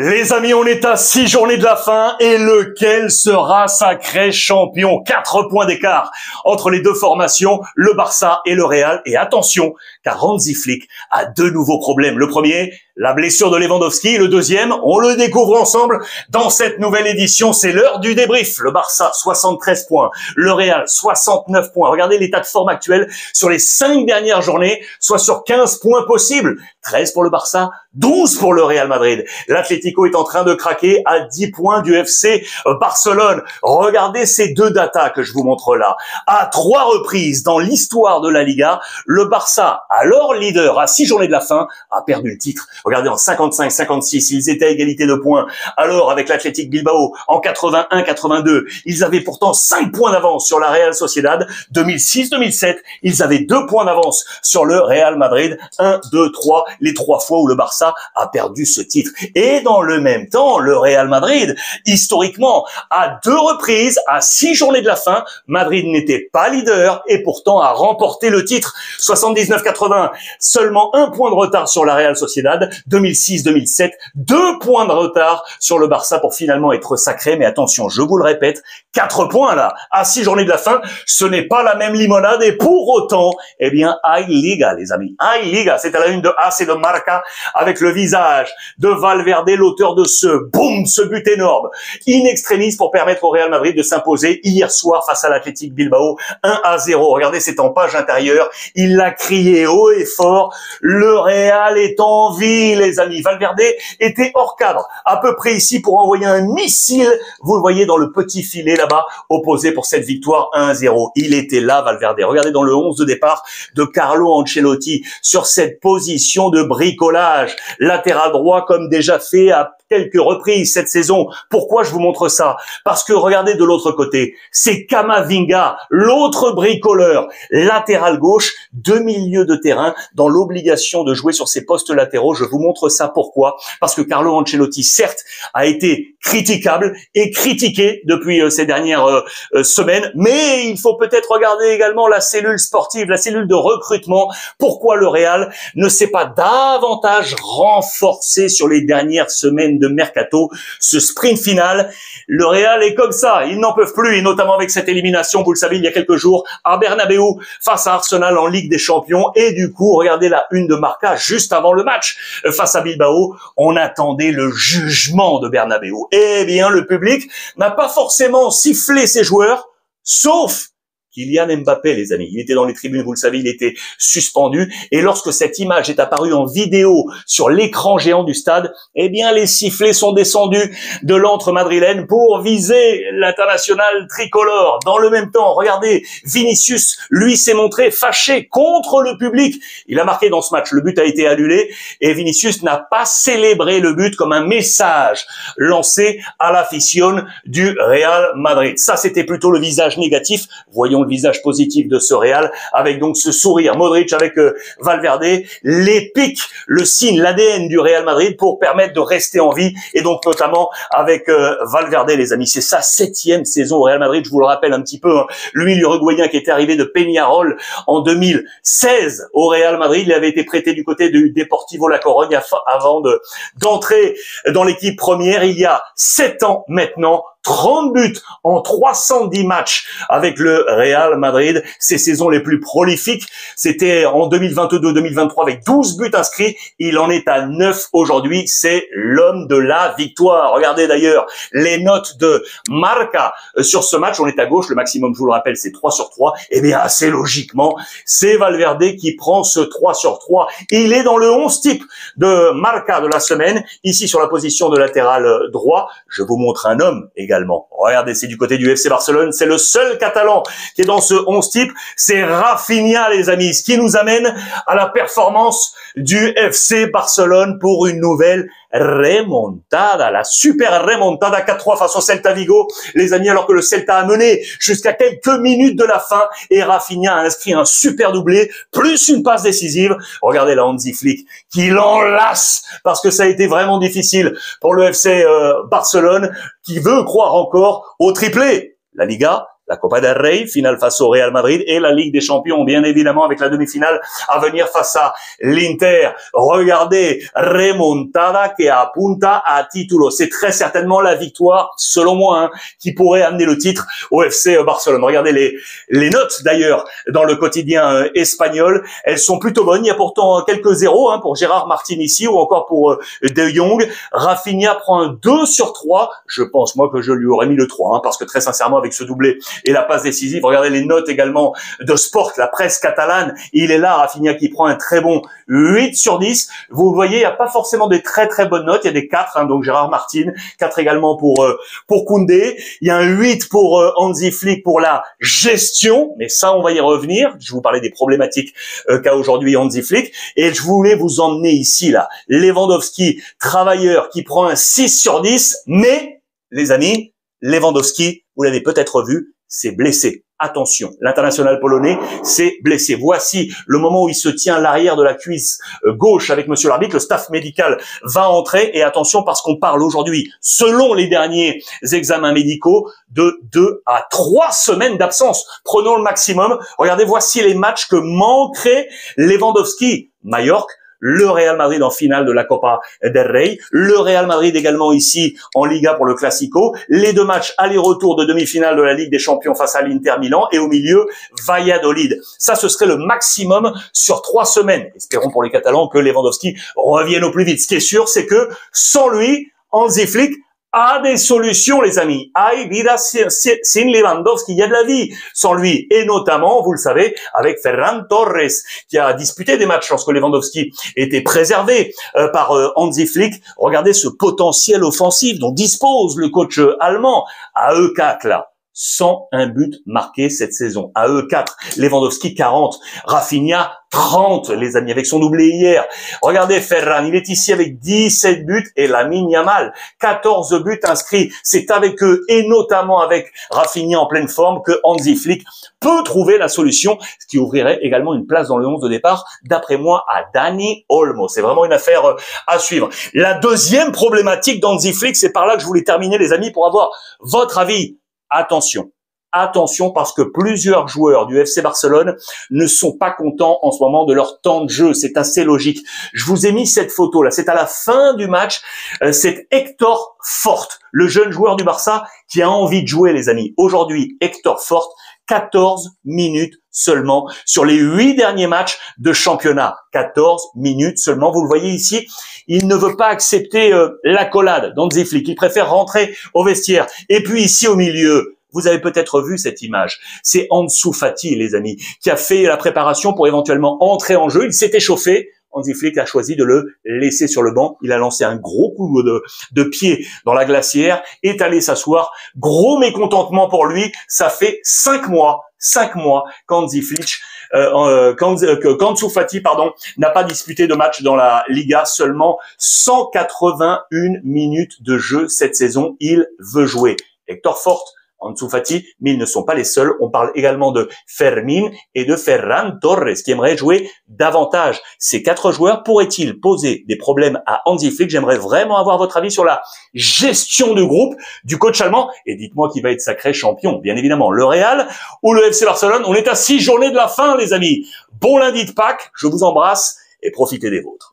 Les amis, on est à 6 journées de la fin et lequel sera sacré champion? 4 points d'écart entre les deux formations, le Barça et le Real. Et attention, car Hansi Flick a deux nouveaux problèmes. Le premier, la blessure de Lewandowski. Le deuxième, on le découvre ensemble dans cette nouvelle édition. C'est l'heure du débrief. Le Barça, 73 points. Le Real, 69 points. Regardez l'état de forme actuel sur les 5 dernières journées, soit sur 15 points possibles. 13 pour le Barça, 12 pour le Real Madrid. L'Atlético est en train de craquer à 10 points du FC Barcelone. Regardez ces deux datas que je vous montre là. À 3 reprises dans l'histoire de la Liga, le Barça, alors leader à 6 journées de la fin, a perdu le titre. Regardez, en 55-56, ils étaient à égalité de points. Alors, avec l'Athletic Bilbao, en 81-82, ils avaient pourtant 5 points d'avance sur la Real Sociedad. 2006-2007, ils avaient 2 points d'avance sur le Real Madrid. 1, 2, 3, les 3 fois où le Barça a perdu ce titre. Et dans le même temps, le Real Madrid, historiquement, à 2 reprises, à 6 journées de la fin, Madrid n'était pas leader et pourtant a remporté le titre. 79-80, seulement 1 point de retard sur la Real Sociedad. 2006-2007, 2 points de retard sur le Barça pour finalement être sacré. Mais attention, je vous le répète, 4 points là, à 6 journées de la fin, ce n'est pas la même limonade. Et pour autant, eh bien, hay Liga, les amis. Hay Liga, c'est à la une de AS et de Marca, avec le visage de Valverde, l'auteur de ce but énorme, in extremis, pour permettre au Real Madrid de s'imposer hier soir face à l'Athletic Bilbao, 1-0. Regardez, c'est en page intérieure, il l'a crié haut et fort, le Real est en vie, les amis. Valverde était hors cadre, à peu près ici, pour envoyer un missile, vous le voyez dans le petit filet là-bas, opposé pour cette victoire 1-0. Il était là, Valverde. Regardez dans le 11 de départ de Carlo Ancelotti, sur cette position de bricolage, latéral droit comme déjà fait à quelques reprises cette saison. Pourquoi je vous montre ça? Parce que regardez de l'autre côté, c'est Camavinga, l'autre bricoleur, latéral gauche, 2 milieux de terrain, dans l'obligation de jouer sur ces postes latéraux. Je vous montre ça pourquoi? Parce que Carlo Ancelotti, certes, a été critiquable et critiqué depuis ces dernières semaines, mais il faut peut-être regarder également la cellule sportive, la cellule de recrutement. Pourquoi le Real ne s'est pas davantage renforcé sur les dernières semaines de mercato? Ce sprint final, le Real est comme ça, ils n'en peuvent plus, et notamment avec cette élimination, vous le savez, il y a quelques jours, à Bernabéu, face à Arsenal en Ligue des Champions. Et du coup, regardez la une de Marca, juste avant le match, face à Bilbao, on attendait le jugement de Bernabéu. Eh bien, le public n'a pas forcément sifflé ses joueurs, sauf Kylian Mbappé, les amis. Il était dans les tribunes, vous le savez, il était suspendu. Et lorsque cette image est apparue en vidéo sur l'écran géant du stade, eh bien, les sifflets sont descendus de l'antre madrilène pour viser l'international tricolore. Dans le même temps, regardez, Vinicius, lui, s'est montré fâché contre le public. Il a marqué dans ce match, le but a été annulé et Vinicius n'a pas célébré le but comme un message lancé à l'afición du Real Madrid. Ça, c'était plutôt le visage négatif. Voyons le visage positif de ce Real, avec donc ce sourire. Modric avec Valverde, l'épique, le signe, l'ADN du Real Madrid pour permettre de rester en vie, et donc notamment avec Valverde, les amis. C'est sa 7e saison au Real Madrid, je vous le rappelle un petit peu, hein. Lui, l'Uruguayen qui était arrivé de Peñarol en 2016 au Real Madrid, il avait été prêté du côté du Deportivo La Corogne avant d'entrer dans l'équipe première il y a 7 ans maintenant. 30 buts en 310 matchs avec le Real Madrid. Ses saisons les plus prolifiques, c'était en 2022-2023 avec 12 buts inscrits. Il en est à 9 aujourd'hui. C'est l'homme de la victoire. Regardez d'ailleurs les notes de Marca sur ce match. On est à gauche. Le maximum, je vous le rappelle, c'est 3 sur 3. Eh bien, assez logiquement, c'est Valverde qui prend ce 3 sur 3. Il est dans le 11 type de Marca de la semaine. Ici, sur la position de latéral droit, je vous montre un homme également. Regardez, c'est du côté du FC Barcelone, c'est le seul Catalan qui est dans ce 11 type, c'est Rafinha, les amis, ce qui nous amène à la performance du FC Barcelone pour une nouvelle remontada, la super remontada 4-3 face au Celta Vigo, les amis, alors que le Celta a mené jusqu'à quelques minutes de la fin et Rafinha a inscrit un super doublé, plus une passe décisive. Regardez la Hansi Flick qui l'enlace parce que ça a été vraiment difficile pour le FC Barcelone, qui veut croire encore au triplé. La Liga, la Copa del Rey, finale face au Real Madrid, et la Ligue des Champions, bien évidemment, avec la demi-finale à venir face à l'Inter. Regardez, remontada que apunta a título. C'est très certainement la victoire, selon moi, hein, qui pourrait amener le titre au FC Barcelone. Regardez les notes, d'ailleurs, dans le quotidien espagnol. Elles sont plutôt bonnes. Il y a pourtant quelques zéros, hein, pour Gérard Martin ici, ou encore pour De Jong. Rafinha prend un 2 sur 3. Je pense, moi, que je lui aurais mis le 3, hein, parce que très sincèrement, avec ce doublé et la passe décisive, regardez les notes également de Sport, la presse catalane. Il est là, Rafinha, qui prend un très bon 8 sur 10. Vous voyez, il n'y a pas forcément des très bonnes notes. Il y a des 4, hein, donc Gérard Martin. 4 également pour Koundé. Il y a un 8 pour Hansi Flick pour la gestion. Mais ça, on va y revenir. Je vous parlais des problématiques qu'a aujourd'hui Hansi Flick. Et je voulais vous emmener ici, là. Lewandowski, travailleur, qui prend un 6 sur 10. Mais, les amis, Lewandowski, vous l'avez peut-être vu, s'est blessé. Attention, l'international polonais s'est blessé. Voici le moment où il se tient l'arrière de la cuisse gauche avec monsieur l'arbitre. Le staff médical va entrer et attention parce qu'on parle aujourd'hui, selon les derniers examens médicaux, de 2 à 3 semaines d'absence. Prenons le maximum. Regardez, voici les matchs que manquerait Lewandowski. Majorque, le Real Madrid en finale de la Copa del Rey, le Real Madrid également ici en Liga pour le Classico, les 2 matchs aller-retour de demi-finale de la Ligue des Champions face à l'Inter Milan et au milieu Valladolid. Ça, ce serait le maximum sur 3 semaines. Espérons pour les Catalans que Lewandowski revienne au plus vite. Ce qui est sûr, c'est que sans lui, Hansi Flick a des solutions, les amis. Hay vida sin Lewandowski. Il y a de la vie sans lui. Et notamment, vous le savez, avec Ferran Torres, qui a disputé des matchs lorsque Lewandowski était préservé par Hansi Flick. Regardez ce potentiel offensif dont dispose le coach allemand. À eux 4, là. 101 buts marqués cette saison. À eux 4. Lewandowski 40. Rafinha 30, les amis, avec son doublé hier. Regardez Ferran, il est ici avec 17 buts et Lamine Yamal, 14 buts inscrits. C'est avec eux et notamment avec Rafinha en pleine forme que Hansi Flick peut trouver la solution, ce qui ouvrirait également une place dans le 11 de départ, d'après moi, à Dani Olmo. C'est vraiment une affaire à suivre. La deuxième problématique d'Hansi Flick, c'est par là que je voulais terminer, les amis, pour avoir votre avis. Attention. Attention parce que plusieurs joueurs du FC Barcelone ne sont pas contents en ce moment de leur temps de jeu. C'est assez logique. Je vous ai mis cette photo là. C'est à la fin du match. C'est Hector Fort, le jeune joueur du Barça qui a envie de jouer, les amis. Aujourd'hui, Hector Fort, 14 minutes seulement sur les 8 derniers matchs de championnat. 14 minutes seulement. Vous le voyez ici. Il ne veut pas accepter l'accolade d'Hansi Flick. Il préfère rentrer au vestiaire. Et puis ici au milieu, vous avez peut-être vu cette image. C'est Ansu Fati, les amis, qui a fait la préparation pour éventuellement entrer en jeu. Il s'est échauffé. Hansi Flick a choisi de le laisser sur le banc. Il a lancé un gros coup de pied dans la glacière, est allé s'asseoir. Gros mécontentement pour lui. Ça fait 5 mois qu'Hansi Flick, qu'Ansu Fati, n'a pas disputé de match dans la Liga. Seulement 181 minutes de jeu cette saison. Il veut jouer. Hector Fort, Ansu Fati, mais ils ne sont pas les seuls. On parle également de Fermín et de Ferran Torres qui aimeraient jouer davantage. Ces 4 joueurs pourraient-ils poser des problèmes à Hansi Flick? J'aimerais vraiment avoir votre avis sur la gestion de groupe du coach allemand. Et dites-moi qui va être sacré champion. Bien évidemment, le Real ou le FC Barcelone. On est à 6 journées de la fin, les amis. Bon lundi de Pâques. Je vous embrasse et profitez des vôtres.